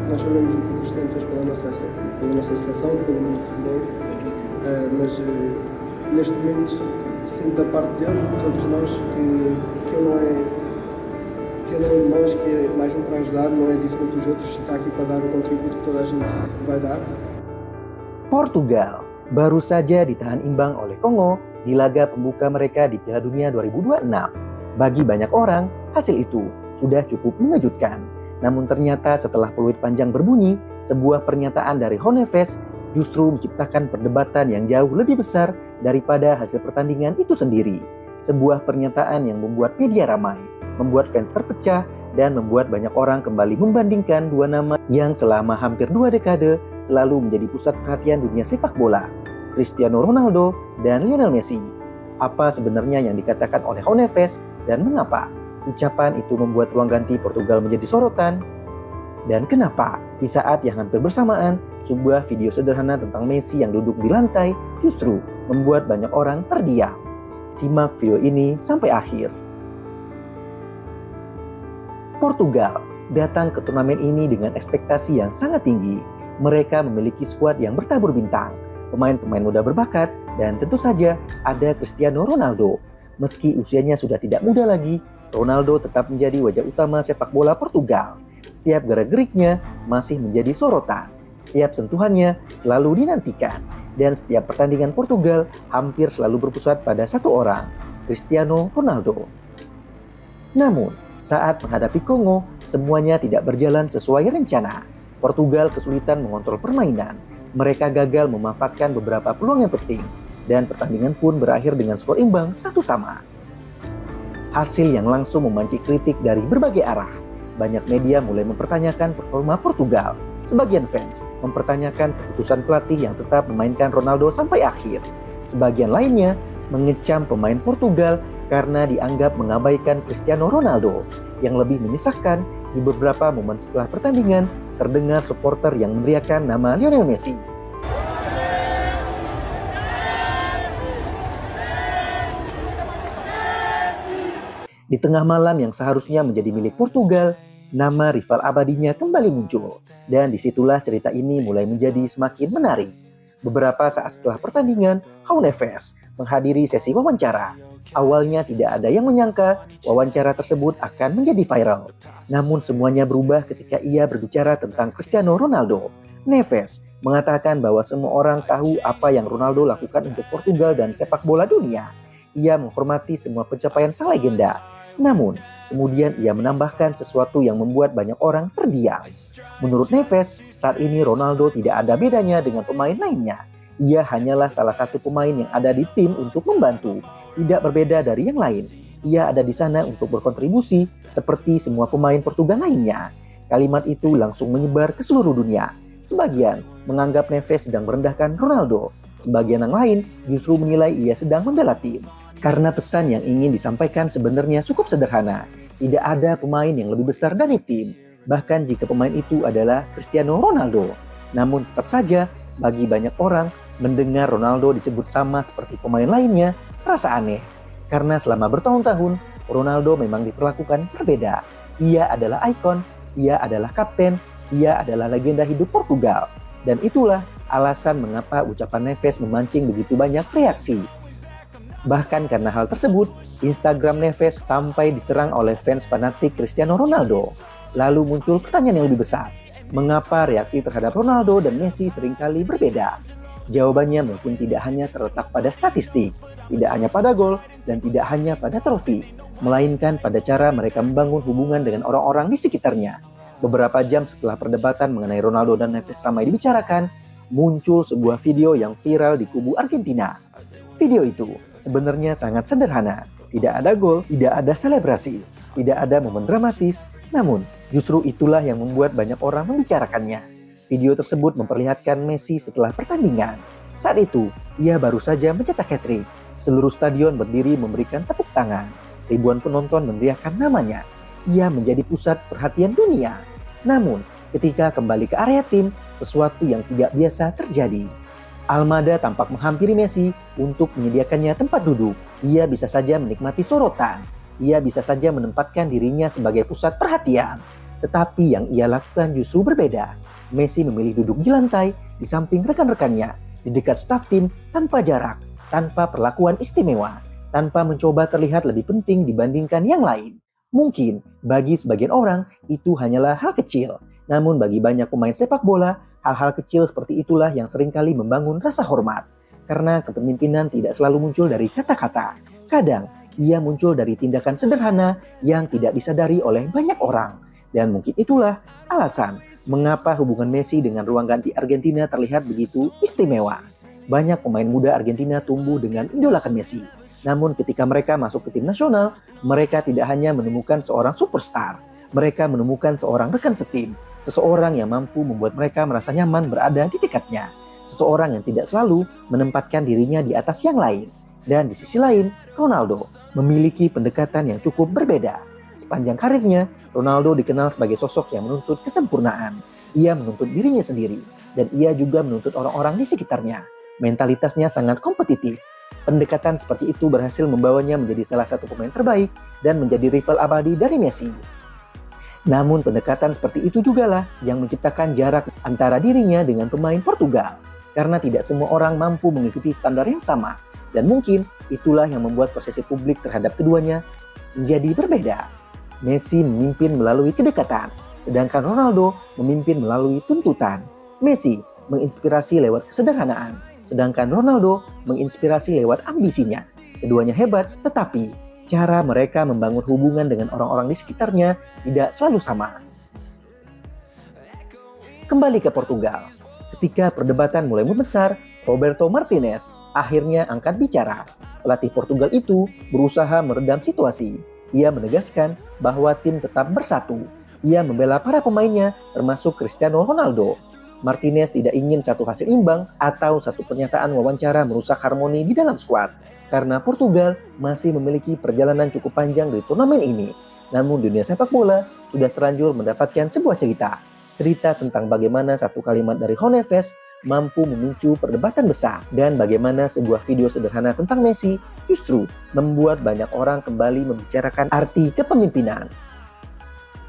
nós sabemos o que o Cristiano fez pela nossa seleção, pelo mundo do futebol, mas neste momento sinto da parte dele e de todos nós que ele não é. Que ele é um de nós, que é mais um para ajudar, não é diferente dos outros, está aqui para dar o contributo que toda a gente vai dar. Portugal baru saja ditahan imbang oleh Kongo di laga pembuka mereka di Piala Dunia 2026. Bagi banyak orang, hasil itu sudah cukup mengejutkan. Namun ternyata setelah peluit panjang berbunyi, sebuah pernyataan dari Honefes justru menciptakan perdebatan yang jauh lebih besar daripada hasil pertandingan itu sendiri. Sebuah pernyataan yang membuat media ramai, membuat fans terpecah, dan membuat banyak orang kembali membandingkan dua nama yang selama hampir 2 dekade selalu menjadi pusat perhatian dunia sepak bola, Cristiano Ronaldo dan Lionel Messi. Apa sebenarnya yang dikatakan oleh Honefes dan mengapa ucapan itu membuat ruang ganti Portugal menjadi sorotan? Dan kenapa di saat yang hampir bersamaan sebuah video sederhana tentang Messi yang duduk di lantai justru membuat banyak orang terdiam? Simak video ini sampai akhir. Portugal datang ke turnamen ini dengan ekspektasi yang sangat tinggi. Mereka memiliki skuad yang bertabur bintang, pemain-pemain muda berbakat, dan tentu saja ada Cristiano Ronaldo. Meski usianya sudah tidak muda lagi, Ronaldo tetap menjadi wajah utama sepak bola Portugal. Setiap gerak-geriknya masih menjadi sorotan. Setiap sentuhannya selalu dinantikan. Dan setiap pertandingan Portugal hampir selalu berpusat pada satu orang, Cristiano Ronaldo. Namun, saat menghadapi Kongo, semuanya tidak berjalan sesuai rencana. Portugal kesulitan mengontrol permainan. Mereka gagal memanfaatkan beberapa peluang yang penting. Dan pertandingan pun berakhir dengan skor imbang 1-1. Hasil yang langsung memancing kritik dari berbagai arah. Banyak media mulai mempertanyakan performa Portugal. Sebagian fans mempertanyakan keputusan pelatih yang tetap memainkan Ronaldo sampai akhir. Sebagian lainnya mengecam pemain Portugal karena dianggap mengabaikan Cristiano Ronaldo. Yang lebih menyesakkan, di beberapa momen setelah pertandingan, terdengar supporter yang meneriakkan nama Lionel Messi. Di tengah malam yang seharusnya menjadi milik Portugal, nama rival abadinya kembali muncul. Dan disitulah cerita ini mulai menjadi semakin menarik. Beberapa saat setelah pertandingan, Honefes menghadiri sesi wawancara. Awalnya tidak ada yang menyangka wawancara tersebut akan menjadi viral. Namun semuanya berubah ketika ia berbicara tentang Cristiano Ronaldo. Neves mengatakan bahwa semua orang tahu apa yang Ronaldo lakukan untuk Portugal dan sepak bola dunia. Ia menghormati semua pencapaian sang legenda. Namun, kemudian ia menambahkan sesuatu yang membuat banyak orang terdiam. Menurut Neves, saat ini Ronaldo tidak ada bedanya dengan pemain lainnya. Ia hanyalah salah satu pemain yang ada di tim untuk membantu, tidak berbeda dari yang lain. Ia ada di sana untuk berkontribusi seperti semua pemain Portugal lainnya. Kalimat itu langsung menyebar ke seluruh dunia. Sebagian menganggap Neves sedang merendahkan Ronaldo. Sebagian yang lain justru menilai ia sedang membela tim. Karena pesan yang ingin disampaikan sebenarnya cukup sederhana. Tidak ada pemain yang lebih besar dari tim, bahkan jika pemain itu adalah Cristiano Ronaldo. Namun tetap saja, bagi banyak orang, mendengar Ronaldo disebut sama seperti pemain lainnya terasa aneh. Karena selama bertahun-tahun, Ronaldo memang diperlakukan berbeda. Ia adalah ikon, ia adalah kapten, ia adalah legenda hidup Portugal. Dan itulah alasan mengapa ucapan Neves memancing begitu banyak reaksi. Bahkan karena hal tersebut, Instagram Neves sampai diserang oleh fans fanatik Cristiano Ronaldo. Lalu muncul pertanyaan yang lebih besar. Mengapa reaksi terhadap Ronaldo dan Messi seringkali berbeda? Jawabannya mungkin tidak hanya terletak pada statistik, tidak hanya pada gol, dan tidak hanya pada trofi, melainkan pada cara mereka membangun hubungan dengan orang-orang di sekitarnya. Beberapa jam setelah perdebatan mengenai Ronaldo dan Neves ramai dibicarakan, muncul sebuah video yang viral di kubu Argentina. Video itu sebenarnya sangat sederhana, tidak ada gol, tidak ada selebrasi, tidak ada momen dramatis, namun justru itulah yang membuat banyak orang membicarakannya. Video tersebut memperlihatkan Messi setelah pertandingan. Saat itu, ia baru saja mencetak hat-trick. Seluruh stadion berdiri memberikan tepuk tangan. Ribuan penonton meneriakkan namanya. Ia menjadi pusat perhatian dunia. Namun, ketika kembali ke area tim, sesuatu yang tidak biasa terjadi. Almada tampak menghampiri Messi untuk menyediakannya tempat duduk. Ia bisa saja menikmati sorotan. Ia bisa saja menempatkan dirinya sebagai pusat perhatian. Tetapi yang ia lakukan justru berbeda. Messi memilih duduk di lantai, di samping rekan-rekannya, di dekat staf tim, tanpa jarak, tanpa perlakuan istimewa, tanpa mencoba terlihat lebih penting dibandingkan yang lain. Mungkin bagi sebagian orang itu hanyalah hal kecil, namun bagi banyak pemain sepak bola, hal-hal kecil seperti itulah yang seringkali membangun rasa hormat. Karena kepemimpinan tidak selalu muncul dari kata-kata. Kadang ia muncul dari tindakan sederhana yang tidak disadari oleh banyak orang. Dan mungkin itulah alasan mengapa hubungan Messi dengan ruang ganti Argentina terlihat begitu istimewa. Banyak pemain muda Argentina tumbuh dengan idolakan Messi. Namun ketika mereka masuk ke tim nasional, mereka tidak hanya menemukan seorang superstar. Mereka menemukan seorang rekan setim, seseorang yang mampu membuat mereka merasa nyaman berada di dekatnya. Seseorang yang tidak selalu menempatkan dirinya di atas yang lain. Dan di sisi lain, Ronaldo memiliki pendekatan yang cukup berbeda. Sepanjang karirnya, Ronaldo dikenal sebagai sosok yang menuntut kesempurnaan. Ia menuntut dirinya sendiri, dan ia juga menuntut orang-orang di sekitarnya. Mentalitasnya sangat kompetitif. Pendekatan seperti itu berhasil membawanya menjadi salah satu pemain terbaik dan menjadi rival abadi dari Messi. Namun pendekatan seperti itu jugalah yang menciptakan jarak antara dirinya dengan pemain Portugal. Karena tidak semua orang mampu mengikuti standar yang sama. Dan mungkin itulah yang membuat persepsi publik terhadap keduanya menjadi berbeda. Messi memimpin melalui kedekatan, sedangkan Ronaldo memimpin melalui tuntutan. Messi menginspirasi lewat kesederhanaan, sedangkan Ronaldo menginspirasi lewat ambisinya. Keduanya hebat, tetapi cara mereka membangun hubungan dengan orang-orang di sekitarnya tidak selalu sama. Kembali ke Portugal. Ketika perdebatan mulai membesar, Roberto Martinez akhirnya angkat bicara. Pelatih Portugal itu berusaha meredam situasi. Ia menegaskan bahwa tim tetap bersatu. Ia membela para pemainnya, termasuk Cristiano Ronaldo. Martinez tidak ingin satu hasil imbang atau satu pernyataan wawancara merusak harmoni di dalam skuad. Karena Portugal masih memiliki perjalanan cukup panjang di turnamen ini. Namun dunia sepak bola sudah terlanjur mendapatkan sebuah cerita. Cerita tentang bagaimana satu kalimat dari Neves mampu memicu perdebatan besar dan bagaimana sebuah video sederhana tentang Messi justru membuat banyak orang kembali membicarakan arti kepemimpinan.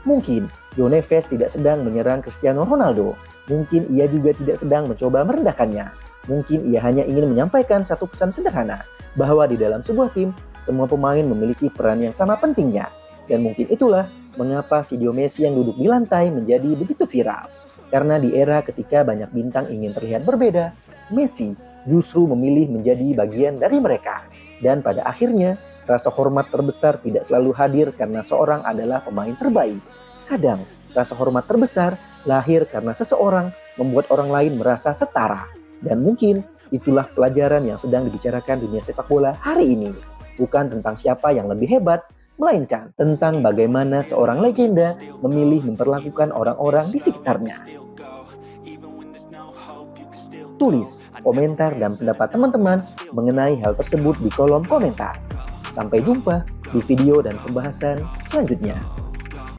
Mungkin Neves tidak sedang menyerang Cristiano Ronaldo, mungkin ia juga tidak sedang mencoba merendahkannya. Mungkin ia hanya ingin menyampaikan satu pesan sederhana bahwa di dalam sebuah tim semua pemain memiliki peran yang sama pentingnya. Dan mungkin itulah mengapa video Messi yang duduk di lantai menjadi begitu viral. Karena di era ketika banyak bintang ingin terlihat berbeda, Messi justru memilih menjadi bagian dari mereka. Dan pada akhirnya, rasa hormat terbesar tidak selalu hadir karena seorang adalah pemain terbaik. Kadang, rasa hormat terbesar lahir karena seseorang membuat orang lain merasa setara. Dan mungkin itulah pelajaran yang sedang dibicarakan dunia sepak bola hari ini. Bukan tentang siapa yang lebih hebat, melainkan tentang bagaimana seorang legenda memilih memperlakukan orang-orang di sekitarnya. Tulis komentar dan pendapat teman-teman mengenai hal tersebut di kolom komentar. Sampai jumpa di video dan pembahasan selanjutnya.